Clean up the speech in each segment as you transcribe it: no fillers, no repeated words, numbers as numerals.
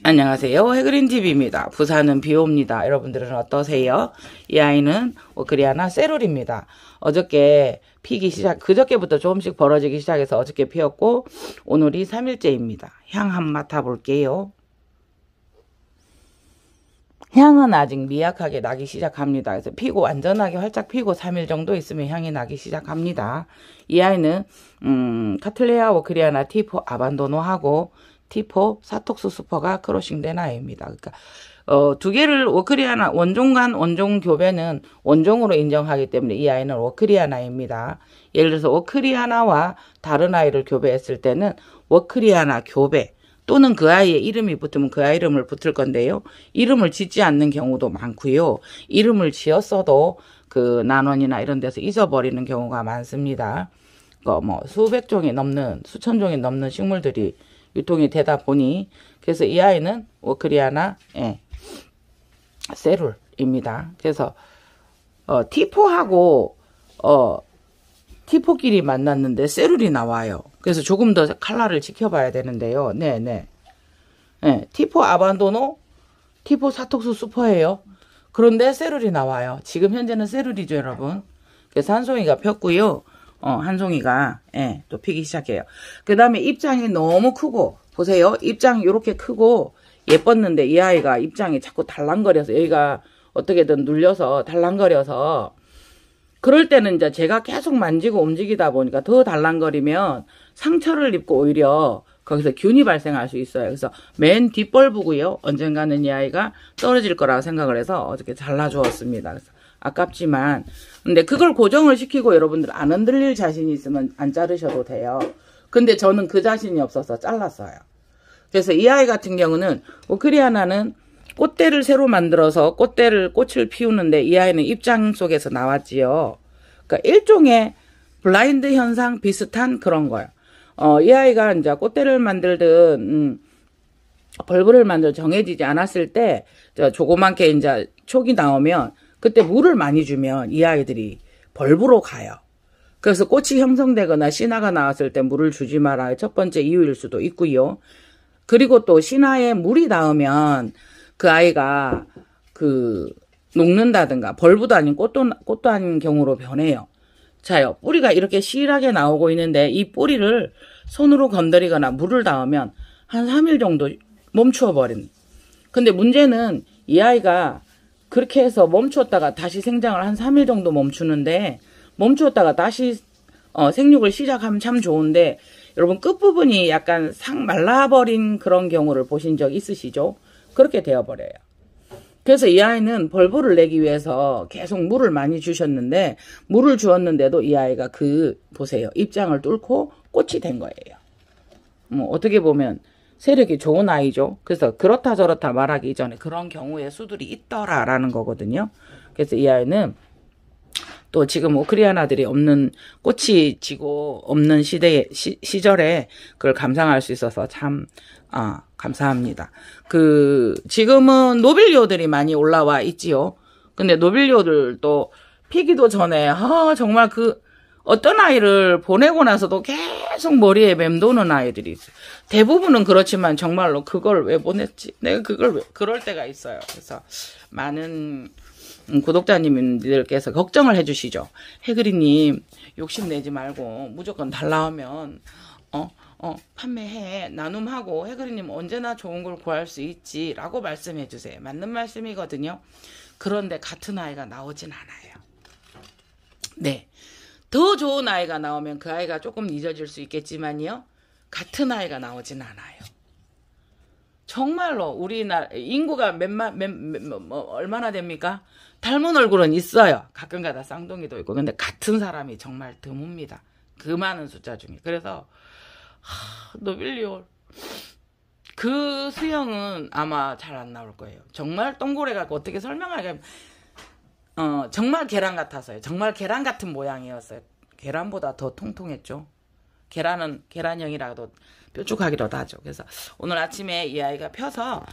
안녕하세요. 해그린TV입니다. 부산은 비 옵니다. 여러분들은 어떠세요? 이 아이는 오크리아나 세룰입니다. 어저께 피기 그저께부터 조금씩 벌어지기 시작해서 어저께 피었고, 오늘이 3일째입니다. 향 한번 맡아볼게요. 향은 아직 미약하게 나기 시작합니다. 그래서 피고 완전하게 활짝 피고 3일 정도 있으면 향이 나기 시작합니다. 이 아이는 카틀레아 오크리아나 T4 아반도노하고 T4 사톡수 수퍼가 크로싱된 아이입니다. 그러니까 두 개를 오크리아나 원종간 원종 교배는 원종으로 인정하기 때문에 이 아이는 오크리아나입니다. 예를 들어서 오크리아나와 다른 아이를 교배했을 때는 오크리아나 교배 또는 그 아이의 이름이 붙으면 그 아이 이름을 붙을 건데요. 이름을 짓지 않는 경우도 많고요. 이름을 지었어도 그 난원이나 이런 데서 잊어버리는 경우가 많습니다. 뭐 수백 종이 넘는 수천 종이 넘는 식물들이 유통이 되다 보니 그래서 이 아이는 오크리아나 세룰입니다. 그래서 T4하고 T4끼리 만났는데 세룰이 나와요. 그래서 조금 더 칼라를 지켜봐야 되는데요. T4 아반도노, T4 사톡수 수퍼예요. 그런데 세룰이 나와요. 지금 현재는 세룰이죠, 여러분. 그래서 한 송이가 폈고요. 한 송이가 또 피기 시작해요. 그 다음에 입장이 너무 크고 보세요. 입장이 이렇게 크고 예뻤는데 이 아이가 입장이 자꾸 달랑거려서 여기가 어떻게든 눌려서 달랑거려서 그럴 때는 이제 제가 계속 만지고 움직이다 보니까 더 달랑거리면 상처를 입고 오히려 거기서 균이 발생할 수 있어요. 그래서 맨 뒷벌부고요. 언젠가는 이 아이가 떨어질 거라고 생각을 해서 어저께 잘라주었습니다. 그래서 아깝지만 근데 그걸 고정을 시키고 여러분들 안 흔들릴 자신이 있으면 안 자르셔도 돼요. 근데 저는 그 자신이 없어서 잘랐어요. 그래서 이 아이 같은 경우는 오크리아나는 꽃대를 새로 만들어서 꽃을 피우는데 이 아이는 입장 속에서 나왔지요. 그러니까 일종의 블라인드 현상 비슷한 그런 거예요. 이 아이가 이제 꽃대를 만들든 벌브를 만들 정해지지 않았을 때 조그맣게 이제 촉이 나오면 그때 물을 많이 주면 이 아이들이 벌브로 가요. 그래서 꽃이 형성되거나 신화가 나왔을 때 물을 주지 마라. 첫 번째 이유일 수도 있고요. 그리고 또 신화에 물이 닿으면 그 아이가 녹는다든가 벌브도 아닌 꽃도 아닌 경우로 변해요. 자요. 뿌리가 이렇게 실하게 나오고 있는데 이 뿌리를 손으로 건드리거나 물을 닿으면 한 3일 정도 멈추어 버린. 근데 문제는 이 아이가 그렇게 해서 멈추었다가 다시 생장을 한 3일 정도 멈추는데 멈추었다가 다시 생육을 시작하면 참 좋은데 여러분 끝부분이 약간 상 말라버린 그런 경우를 보신 적 있으시죠? 그렇게 되어버려요. 그래서 이 아이는 벌브를 내기 위해서 계속 물을 많이 주셨는데 물을 주었는데도 이 아이가 보세요. 입장을 뚫고 꽃이 된 거예요. 어떻게 보면 세력이 좋은 아이죠. 그래서 그렇다 저렇다 말하기 이전에 그런 경우의 수들이 있더라라는 거거든요. 그래서 이 아이는 또 지금 오크리아나들이 없는 꽃이 지고 없는 시절에 그걸 감상할 수 있어서 참 감사합니다. 지금은 노빌리오들이 많이 올라와 있지요. 근데 노빌리오들도 피기도 전에 정말 어떤 아이를 보내고 나서도 계속 머리에 맴도는 아이들이 있어요. 대부분은 그렇지만 정말로 그걸 왜 보냈지? 내가 그걸 왜 그럴 때가 있어요. 그래서 많은 구독자님들께서 걱정을 해주시죠. 해그리님 욕심내지 말고 무조건 달라오면 판매해 나눔하고 해그리님 언제나 좋은 걸 구할 수 있지 라고 말씀해 주세요. 맞는 말씀이거든요. 그런데 같은 아이가 나오진 않아요. 네, 더 좋은 아이가 나오면 그 아이가 조금 잊어질 수 있겠지만요, 같은 아이가 나오진 않아요. 정말로 우리나라 인구가 얼마나 됩니까? 닮은 얼굴은 있어요. 가끔가다 쌍둥이도 있고. 근데 같은 사람이 정말 드뭅니다. 그 많은 숫자 중에. 그래서 노빌리올 그 수영은 아마 잘 안 나올 거예요. 정말 동그래 갖고 어떻게 설명하게 정말 계란 같아서요. 정말 계란 같은 모양이었어요. 계란보다 더 통통했죠. 계란은 계란형이라도 뾰족하기도 하죠. 그래서 오늘 아침에 이 아이가 펴서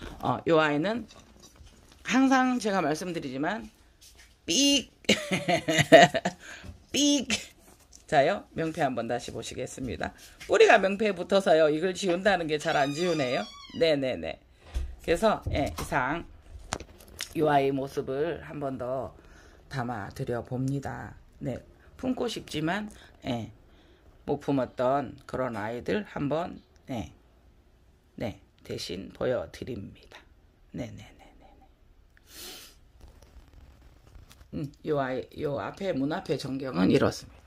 이 아이는 항상 제가 말씀드리지만 삑 삑 자요. 명패 한번 다시 보시겠습니다. 뿌리가 명패에 붙어서요. 이걸 지운다는 게 잘 안 지우네요. 네네네. 그래서 예, 이상 이 아이 모습을 한 번 더 담아 드려 봅니다. 네, 품고 싶지만 예, 못 품었던 그런 아이들 한번 네, 네 대신 보여드립니다. 네네네네. 요 앞에 문 앞에 전경은 이렇습니다.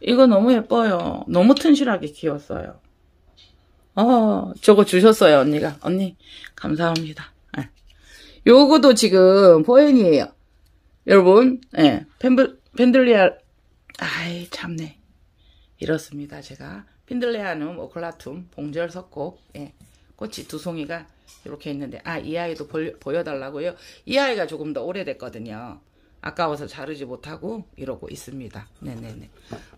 이거 너무 예뻐요. 너무 튼실하게 키웠어요. 저거 주셨어요, 언니가. 언니, 감사합니다. 예. 요거도 지금 포엔이에요. 여러분, 예. 펜들리아, 아이, 참네. 이렇습니다, 제가. 펜들레아눔 오클라툼, 봉절 석고, 예. 꽃이 두 송이가 이렇게 있는데, 이 아이도 보여달라고요? 이 아이가 조금 더 오래됐거든요. 아까워서 자르지 못하고 이러고 있습니다. 네네네.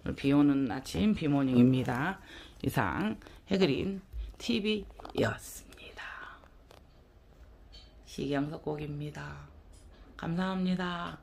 오늘 비 오는 아침 비모닝입니다. 이상 해그린 TV였습니다. 시경석곡입니다. 감사합니다.